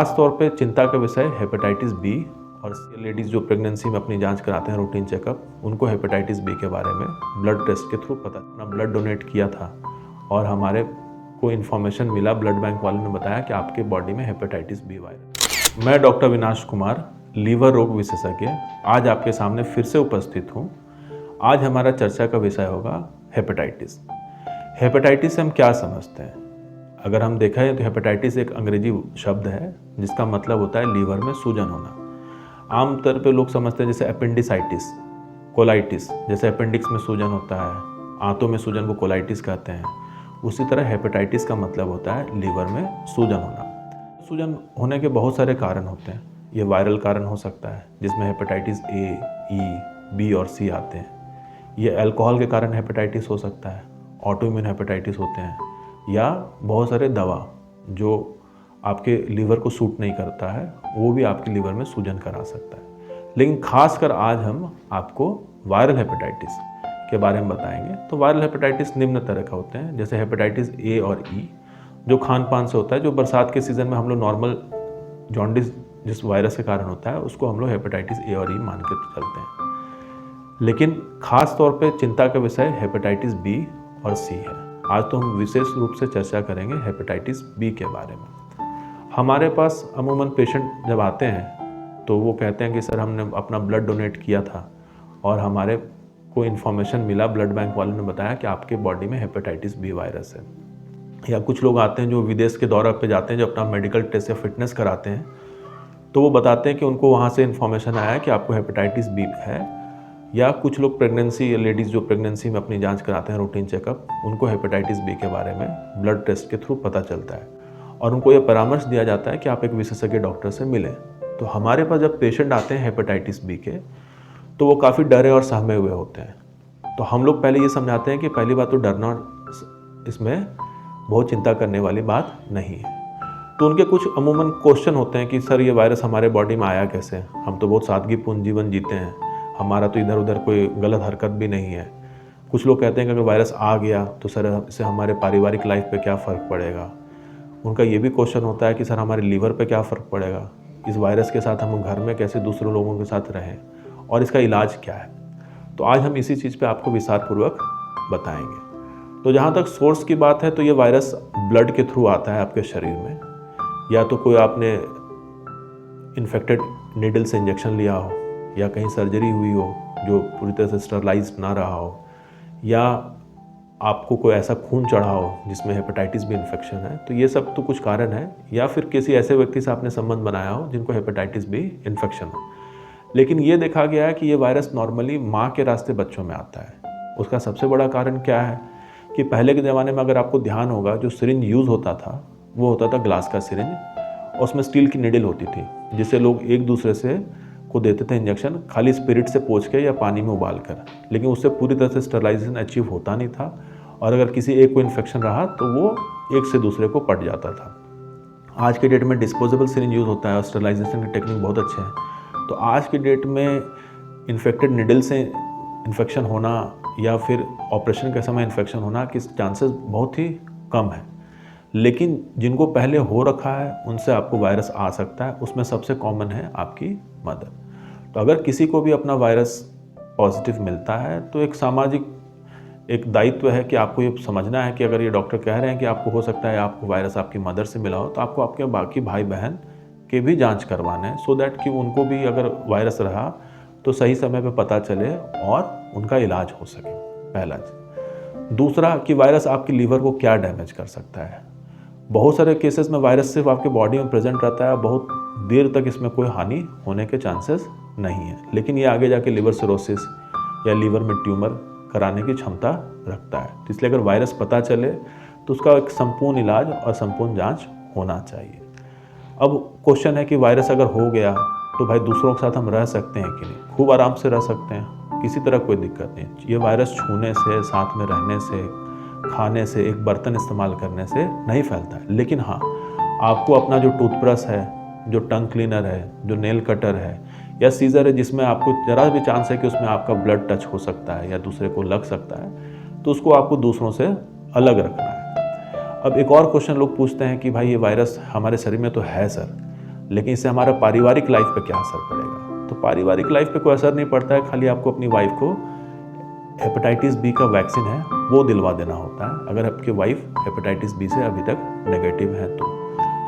खास तौर पे चिंता का विषय हेपेटाइटिस बी और लेडीज़ जो प्रेगनेंसी में अपनी जांच कराते हैं रूटीन चेकअप, उनको हेपेटाइटिस बी के बारे में ब्लड टेस्ट के थ्रू पता अपना ब्लड डोनेट किया था और हमारे को इन्फॉर्मेशन मिला, ब्लड बैंक वालों ने बताया कि आपके बॉडी में हेपेटाइटिस बी वायरस। मैं डॉक्टर विनाश कुमार, लीवर रोग विशेषज्ञ, आज आपके सामने फिर से उपस्थित हूँ। आज हमारा चर्चा का विषय होगा हेपेटाइटिस। हेपेटाइटिस से हम क्या समझते हैं? अगर हम देखें तो हेपेटाइटिस एक अंग्रेजी शब्द है जिसका मतलब होता है लीवर में सूजन होना। आमतौर पे लोग समझते हैं जैसे अपेंडिसाइटिस, कोलाइटिस, जैसे अपेंडिक्स में सूजन होता है, आंतों में सूजन को कोलाइटिस कहते हैं। उसी तरह हेपेटाइटिस का मतलब होता है लीवर में सूजन होना। सूजन होने के बहुत सारे कारण होते हैं। ये वायरल कारण हो सकता है जिसमें हेपेटाइटिस ए, ई, बी और सी आते हैं। ये अल्कोहल के कारण हेपेटाइटिस हो सकता है, ऑटोइम्यून हेपेटाइटिस होते हैं, या बहुत सारे दवा जो आपके लीवर को सूट नहीं करता है वो भी आपके लीवर में सूजन करा सकता है। लेकिन खासकर आज हम आपको वायरल हेपेटाइटिस के बारे में बताएंगे। तो वायरल हेपेटाइटिस निम्न तरह का होते हैं, जैसे हेपेटाइटिस ए और ई जो खान पान से होता है, जो बरसात के सीज़न में हम लोग नॉर्मल जॉन्डिस जिस वायरस के कारण होता है उसको हम लोग हेपेटाइटिस ए और ई मान के चलते हैं। लेकिन खास तौर पे चिंता का विषय हेपेटाइटिस बी और सी है। आज तो हम विशेष रूप से चर्चा करेंगे हेपेटाइटिस बी के बारे में। हमारे पास अमूमन पेशेंट जब आते हैं तो वो कहते हैं कि सर हमने अपना ब्लड डोनेट किया था और हमारे को इन्फॉर्मेशन मिला, ब्लड बैंक वालों ने बताया कि आपके बॉडी में हेपेटाइटिस बी वायरस है। या कुछ लोग आते हैं जो विदेश के दौरे पे जाते हैं, जो अपना मेडिकल टेस्ट या फिटनेस कराते हैं, तो वो बताते हैं कि उनको वहाँ से इन्फॉर्मेशन आया कि आपको हेपेटाइटिस बी है। या कुछ लोग प्रेगनेंसी, लेडीज़ जो प्रेगनेंसी में अपनी जांच कराते हैं रूटीन चेकअप, उनको हेपेटाइटिस बी के बारे में ब्लड टेस्ट के थ्रू पता चलता है और उनको ये परामर्श दिया जाता है कि आप एक विशेषज्ञ डॉक्टर से मिलें। तो हमारे पास जब पेशेंट आते हैं हेपेटाइटिस बी के, तो वो काफ़ी डरे और सहमे हुए होते हैं। तो हम लोग पहले ये समझाते हैं कि पहली बात तो डरना, इसमें बहुत चिंता करने वाली बात नहीं है। तो उनके कुछ अमूमन क्वेश्चन होते हैं कि सर ये वायरस हमारे बॉडी में आया कैसे? हम तो बहुत सादगीपूर्ण जीवन जीते हैं, हमारा तो इधर उधर कोई गलत हरकत भी नहीं है। कुछ लोग कहते हैं कि अगर वायरस आ गया तो सर इससे हमारे पारिवारिक लाइफ पे क्या फ़र्क पड़ेगा? उनका ये भी क्वेश्चन होता है कि सर हमारे लीवर पे क्या फ़र्क पड़ेगा? इस वायरस के साथ हम घर में कैसे दूसरे लोगों के साथ रहें और इसका इलाज क्या है? तो आज हम इसी चीज़ पे आपको विस्तारपूर्वक बताएंगे। तो जहाँ तक सोर्स की बात है, तो ये वायरस ब्लड के थ्रू आता है आपके शरीर में, या तो कोई आपने इन्फेक्टेड नीडल से इंजेक्शन लिया हो, या कहीं सर्जरी हुई हो जो पूरी तरह से स्टरलाइज ना रहा हो, या आपको कोई ऐसा खून चढ़ा हो जिसमें हेपेटाइटिस बी इन्फेक्शन है। तो ये सब तो कुछ कारण है, या फिर किसी ऐसे व्यक्ति से आपने संबंध बनाया हो जिनको हेपेटाइटिस बी इन्फेक्शन हो। लेकिन ये देखा गया है कि ये वायरस नॉर्मली माँ के रास्ते बच्चों में आता है। उसका सबसे बड़ा कारण क्या है कि पहले के ज़माने में अगर आपको ध्यान होगा, जो सिरिंज यूज़ होता था वो होता था ग्लास का सिरिंज, और उसमें स्टील की निडल होती थी जिससे लोग एक दूसरे से को देते थे इंजेक्शन, खाली स्पिरिट से पोंछ के या पानी में उबाल कर। लेकिन उससे पूरी तरह से स्टरलाइजेशन अचीव होता नहीं था, और अगर किसी एक को इन्फेक्शन रहा तो वो एक से दूसरे को पट जाता था। आज के डेट में डिस्पोजेबल सिरिंज यूज़ होता है और स्टरलाइजेशन की टेक्निक बहुत अच्छे हैं। तो आज के डेट में इन्फेक्टेड निडल से इन्फेक्शन होना या फिर ऑपरेशन के समय इन्फेक्शन होना के चांसेस बहुत ही कम है। लेकिन जिनको पहले हो रखा है उनसे आपको वायरस आ सकता है। उसमें सबसे कॉमन है आपकी मदर। तो अगर किसी को भी अपना वायरस पॉजिटिव मिलता है तो एक सामाजिक एक दायित्व है कि आपको ये समझना है कि अगर ये डॉक्टर कह रहे हैं कि आपको हो सकता है आपको वायरस आपकी मदर से मिला हो, तो आपको आपके बाकी भाई बहन के भी जांच करवाना है, सो दैट कि उनको भी अगर वायरस रहा तो सही समय पे पता चले और उनका इलाज हो सके। पहला चीज। दूसरा कि वायरस आपकी लीवर को क्या डैमेज कर सकता है। बहुत सारे केसेस में वायरस सिर्फ आपके बॉडी में प्रेजेंट रहता है, बहुत देर तक इसमें कोई हानि होने के चांसेस नहीं है। लेकिन ये आगे जाके लिवर सिरोसिस या लीवर में ट्यूमर कराने की क्षमता रखता है। तो इसलिए अगर वायरस पता चले तो उसका एक संपूर्ण इलाज और संपूर्ण जांच होना चाहिए। अब क्वेश्चन है कि वायरस अगर हो गया तो भाई दूसरों के साथ हम रह सकते हैं कि नहीं? खूब आराम से रह सकते हैं, किसी तरह कोई दिक्कत नहीं। ये वायरस छूने से, साथ में रहने से, खाने से, एक बर्तन इस्तेमाल करने से नहीं फैलता है। लेकिन हाँ, आपको अपना जो टूथब्रश है, जो टंग क्लीनर है, जो नेल कटर है या सीज़र है जिसमें आपको ज़रा भी चांस है कि उसमें आपका ब्लड टच हो सकता है या दूसरे को लग सकता है, तो उसको आपको दूसरों से अलग रखना है। अब एक और क्वेश्चन लोग पूछते हैं कि भाई ये वायरस हमारे शरीर में तो है सर, लेकिन इससे हमारा पारिवारिक लाइफ पे क्या असर पड़ेगा? तो पारिवारिक लाइफ पे कोई असर नहीं पड़ता है, खाली आपको अपनी वाइफ को हेपेटाइटिस बी का वैक्सीन है वो दिलवा देना होता है, अगर आपकी वाइफ हेपेटाइटिस बी से अभी तक नेगेटिव है तो।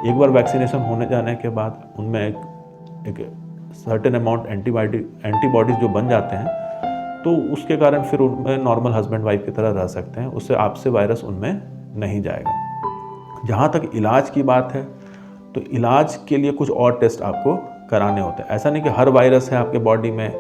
एक बार वैक्सीनेशन होने जाने के बाद उनमें एक सर्टेन अमाउंट एंटीबॉडीज जो बन जाते हैं, तो उसके कारण फिर उनमें नॉर्मल हस्बैंड वाइफ की तरह रह सकते हैं, उससे आपसे वायरस उनमें नहीं जाएगा। जहाँ तक इलाज की बात है, तो इलाज के लिए कुछ और टेस्ट आपको कराने होते हैं। ऐसा नहीं कि हर वायरस है आपके बॉडी में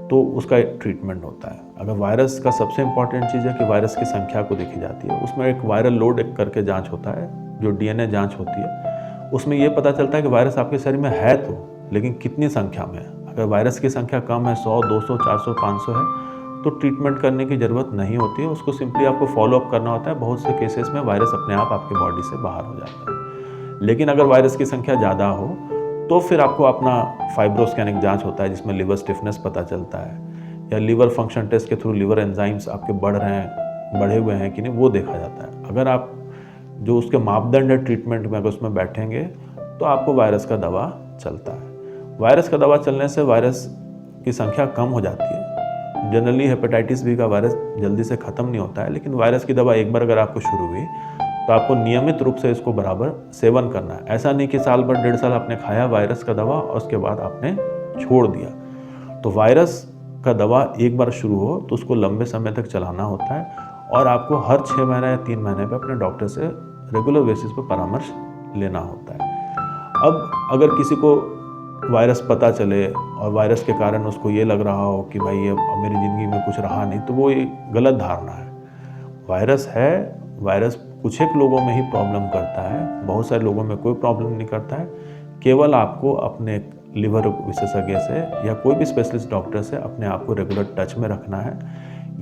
तो उसका एक ट्रीटमेंट होता है। अगर वायरस का सबसे इम्पॉर्टेंट चीज़ है कि वायरस की संख्या को देखी जाती है, उसमें एक वायरल लोड करके जांच होता है, जो डीएनए जांच होती है, उसमें ये पता चलता है कि वायरस आपके शरीर में है तो, लेकिन कितनी संख्या में है। अगर वायरस की संख्या कम है, 100, 200, 400, 500 है, तो ट्रीटमेंट करने की ज़रूरत नहीं होती है, उसको सिंपली आपको फॉलोअप करना होता है। बहुत से केसेस में वायरस अपने आप आपके बॉडी से बाहर हो जाता है। लेकिन अगर वायरस की संख्या ज़्यादा हो तो फिर आपको अपना फाइब्रोस्कैनिक जांच होता है, जिसमें लिवर स्टिफनेस पता चलता है, या लिवर फंक्शन टेस्ट के थ्रू लिवर एंजाइम्स आपके बढ़े हुए हैं कि नहीं वो देखा जाता है। अगर आप जो उसके मापदंड है ट्रीटमेंट में, अगर उसमें बैठेंगे तो आपको वायरस का दवा चलता है। वायरस का दवा चलने से वायरस की संख्या कम हो जाती है। जनरली हेपेटाइटिस बी का वायरस जल्दी से ख़त्म नहीं होता है, लेकिन वायरस की दवा एक बार अगर आपको शुरू हुई तो आपको नियमित रूप से इसको बराबर सेवन करना है। ऐसा नहीं कि साल भर 1.5 साल आपने खाया वायरस का दवा और उसके बाद आपने छोड़ दिया। तो वायरस का दवा एक बार शुरू हो तो उसको लंबे समय तक चलाना होता है, और आपको हर 6 महीने या 3 महीने पे अपने डॉक्टर से रेगुलर बेसिस पर परामर्श लेना होता है। अब अगर किसी को वायरस पता चले और वायरस के कारण उसको ये लग रहा हो कि भाई अब मेरी ज़िंदगी में कुछ रहा नहीं, तो वो ये गलत धारणा है। वायरस है, वायरस कुछ एक लोगों में ही प्रॉब्लम करता है, बहुत सारे लोगों में कोई प्रॉब्लम नहीं करता है। केवल आपको अपने लिवर विशेषज्ञ से या कोई भी स्पेशलिस्ट डॉक्टर से अपने आप को रेगुलर टच में रखना है।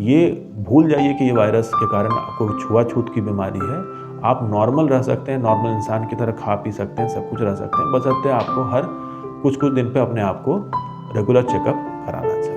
ये भूल जाइए कि ये वायरस के कारण आपको छुआछूत की बीमारी है। आप नॉर्मल रह सकते हैं, नॉर्मल इंसान की तरह खा पी सकते हैं, सब कुछ रह सकते हैं, बशर्ते आपको हर कुछ दिन पे अपने आप को रेगुलर चेकअप कराना चाहिए।